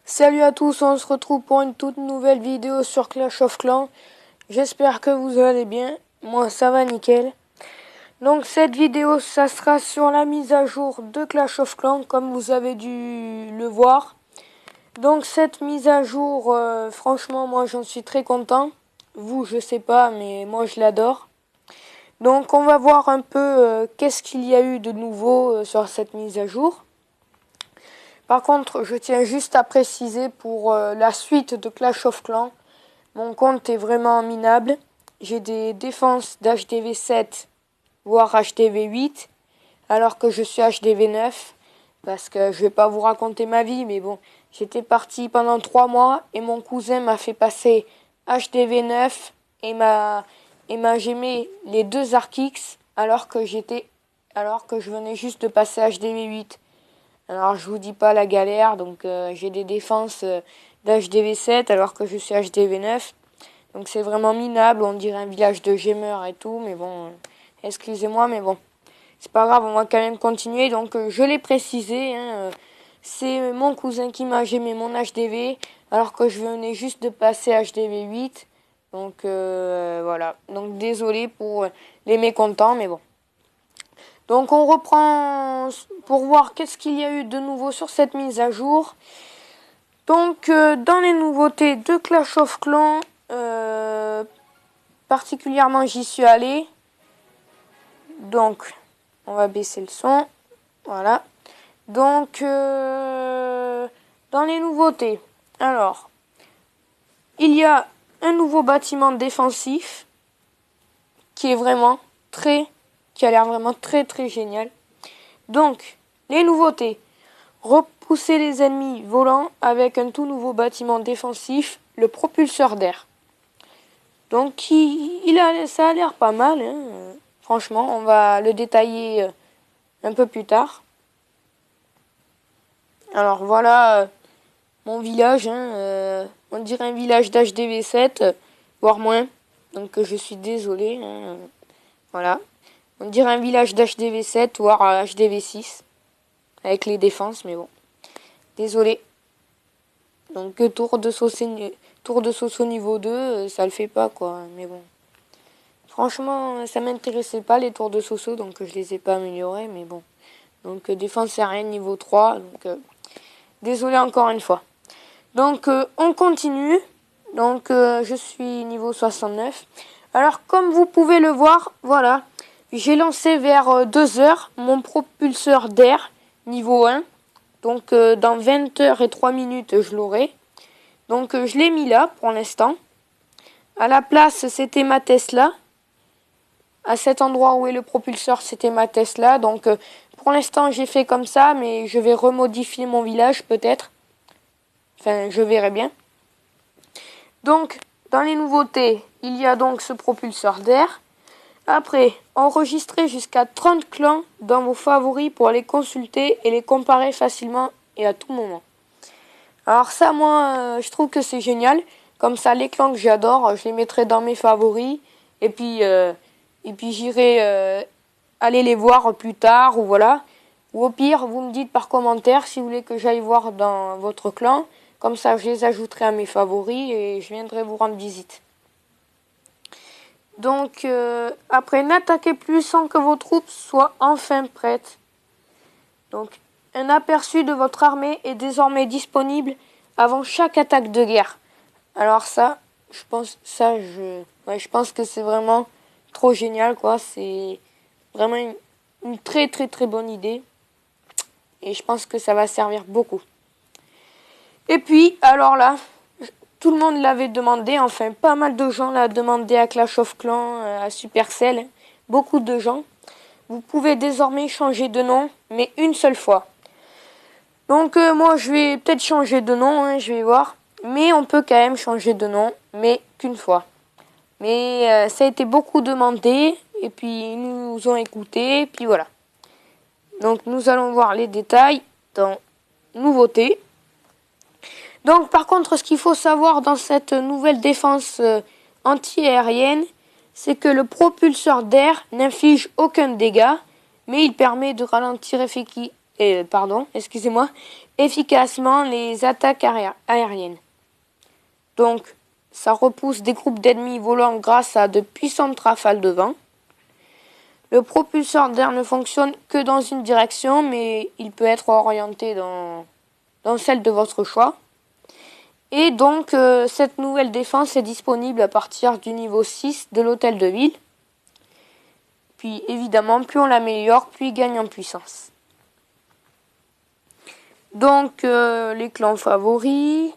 Salut à tous, on se retrouve pour une toute nouvelle vidéo sur Clash of Clans. J'espère que vous allez bien, moi ça va nickel. Donc cette vidéo, ça sera sur la mise à jour de Clash of Clans, comme vous avez dû le voir. Donc cette mise à jour, franchement moi j'en suis très content. Vous je sais pas, mais moi je l'adore. Donc on va voir un peu qu'est-ce qu'il y a eu de nouveau sur cette mise à jour. Par contre, je tiens juste à préciser pour la suite de Clash of Clans, mon compte est vraiment minable. J'ai des défenses d'HDV 7, voire HDV 8, alors que je suis HDV 9, parce que je vais pas vous raconter ma vie, mais bon, j'étais parti pendant 3 mois et mon cousin m'a fait passer HDV 9 et m'a gémé les deux Arc-X alors que je venais juste de passer HDV 8. Alors je vous dis pas la galère, donc j'ai des défenses d'HDV 7 alors que je suis HDV 9. Donc c'est vraiment minable, on dirait un village de gamers et tout, mais bon, excusez-moi, mais bon, c'est pas grave, on va quand même continuer. Donc je l'ai précisé, c'est mon cousin qui m'a gémé mon HDV alors que je venais juste de passer HDV 8. Donc voilà, donc désolé pour les mécontents, mais bon. Donc on reprend pour voir qu'est-ce qu'il y a eu de nouveau sur cette mise à jour. Donc dans les nouveautés de Clash of Clans, particulièrement j'y suis allé. Donc on va baisser le son. Voilà. Donc dans les nouveautés, alors il y a un nouveau bâtiment défensif qui a l'air vraiment très très génial. Donc, les nouveautés. Repousser les ennemis volants avec un tout nouveau bâtiment défensif, le propulseur d'air. Donc, ça a l'air pas mal. Franchement, on va le détailler un peu plus tard. Alors, voilà mon village. On dirait un village d'HDV 7, voire moins. Donc, je suis désolé. Voilà. On dirait un village d'HDV 7, voire HDV 6. Avec les défenses, mais bon. Désolé. Donc tour de sauce au niveau 2, ça le fait pas quoi. Mais bon. Franchement, ça m'intéressait pas les tours de sauce, donc je les ai pas améliorés, mais bon. Donc défense aérienne niveau 3, donc désolé encore une fois. Donc on continue. Donc je suis niveau 69. Alors comme vous pouvez le voir, voilà. J'ai lancé vers 2 heures mon propulseur d'air niveau 1. Donc dans 20 heures et 3 minutes, je l'aurai. Donc je l'ai mis là pour l'instant. À la place, c'était ma Tesla. À cet endroit où est le propulseur, c'était ma Tesla. Donc pour l'instant, j'ai fait comme ça, mais je vais remodifier mon village peut-être. Enfin, je verrai bien. Donc, dans les nouveautés, il y a donc ce propulseur d'air. Après, enregistrez jusqu'à 30 clans dans vos favoris pour les consulter et les comparer facilement et à tout moment. Alors ça, moi, je trouve que c'est génial. Comme ça, les clans que j'adore, je les mettrai dans mes favoris. Et puis j'irai aller les voir plus tard, ou voilà. Ou au pire, vous me dites par commentaire si vous voulez que j'aille voir dans votre clan. Comme ça, je les ajouterai à mes favoris et je viendrai vous rendre visite. Donc, après, n'attaquez plus sans que vos troupes soient enfin prêtes. Donc, un aperçu de votre armée est désormais disponible avant chaque attaque de guerre. Alors ça, je pense que c'est vraiment trop génial, quoi. C'est vraiment une très très très bonne idée. Et je pense que ça va servir beaucoup. Et puis, alors là, tout le monde l'avait demandé, enfin pas mal de gens l'ont demandé à Clash of Clans, à Supercell, beaucoup de gens. Vous pouvez désormais changer de nom, mais une seule fois. Donc moi je vais peut-être changer de nom, je vais voir. Mais on peut quand même changer de nom, mais qu'une fois. Mais ça a été beaucoup demandé, et puis ils nous ont écoutés, puis voilà. Donc nous allons voir les détails dans nouveautés. Donc par contre, ce qu'il faut savoir dans cette nouvelle défense anti-aérienne, c'est que le propulseur d'air n'inflige aucun dégât, mais il permet de ralentir excusez-moi, efficacement les attaques aériennes. Donc, ça repousse des groupes d'ennemis volants grâce à de puissantes rafales de vent. Le propulseur d'air ne fonctionne que dans une direction, mais il peut être orienté dans celle de votre choix. Et donc, cette nouvelle défense est disponible à partir du niveau 6 de l'hôtel de ville. Puis, évidemment, plus on l'améliore, plus il gagne en puissance. Donc, les clans favoris.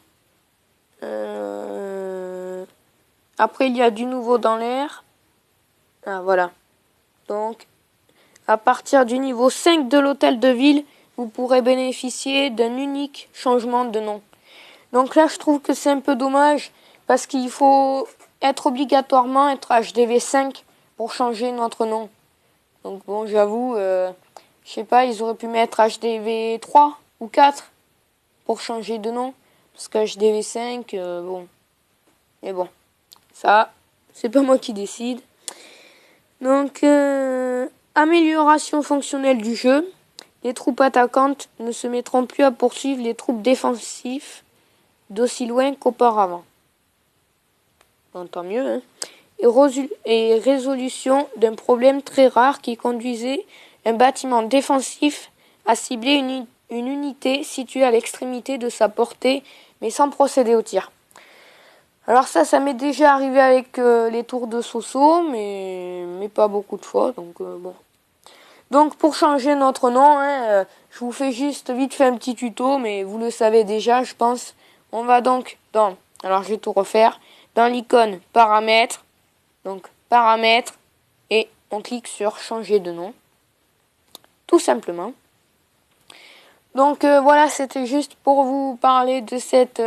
Après, il y a du nouveau dans l'air. Ah, voilà. Donc, à partir du niveau 5 de l'hôtel de ville, vous pourrez bénéficier d'un unique changement de nom. Donc là, je trouve que c'est un peu dommage parce qu'il faut obligatoirement être HDV5 pour changer notre nom. Donc bon, j'avoue, je sais pas, ils auraient pu mettre HDV3 ou 4 pour changer de nom. Parce que HDV5, bon. Mais bon, ça, c'est pas moi qui décide. Donc, amélioration fonctionnelle du jeu. Les troupes attaquantes ne se mettront plus à poursuivre les troupes défensives d'aussi loin qu'auparavant. Bon, tant mieux, hein. Et résolution d'un problème très rare qui conduisait un bâtiment défensif à cibler une unité située à l'extrémité de sa portée, mais sans procéder au tir. Alors ça m'est déjà arrivé avec les tours de Soso, mais pas beaucoup de fois, donc bon. Donc pour changer notre nom, hein, je vous fais juste vite fait un petit tuto, mais vous le savez déjà, je pense. On va donc alors je vais tout refaire, dans l'icône paramètres, donc paramètres, et on clique sur changer de nom, tout simplement. Donc voilà, c'était juste pour vous parler de cette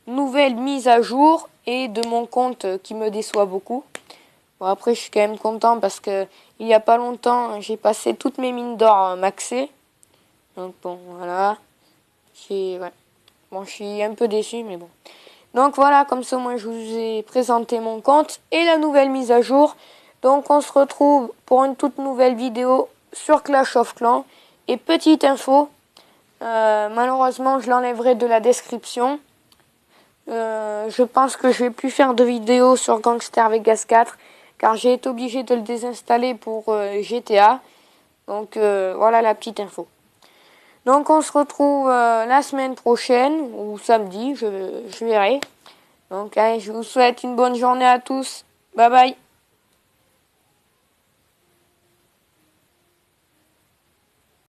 nouvelle mise à jour et de mon compte qui me déçoit beaucoup. Bon, après, je suis quand même content parce que il y a pas longtemps, j'ai passé toutes mes mines d'or maxées. Donc bon, voilà. Bon, je suis un peu déçu, mais bon. Donc voilà, comme ça, moi, je vous ai présenté mon compte et la nouvelle mise à jour. Donc on se retrouve pour une toute nouvelle vidéo sur Clash of Clans. Et petite info, malheureusement, je l'enlèverai de la description. Je pense que je vais plus faire de vidéos sur Gangster Vegas 4 car j'ai été obligé de le désinstaller pour GTA. Donc voilà la petite info. Donc on se retrouve la semaine prochaine ou samedi, je verrai. Donc allez, je vous souhaite une bonne journée à tous. Bye bye.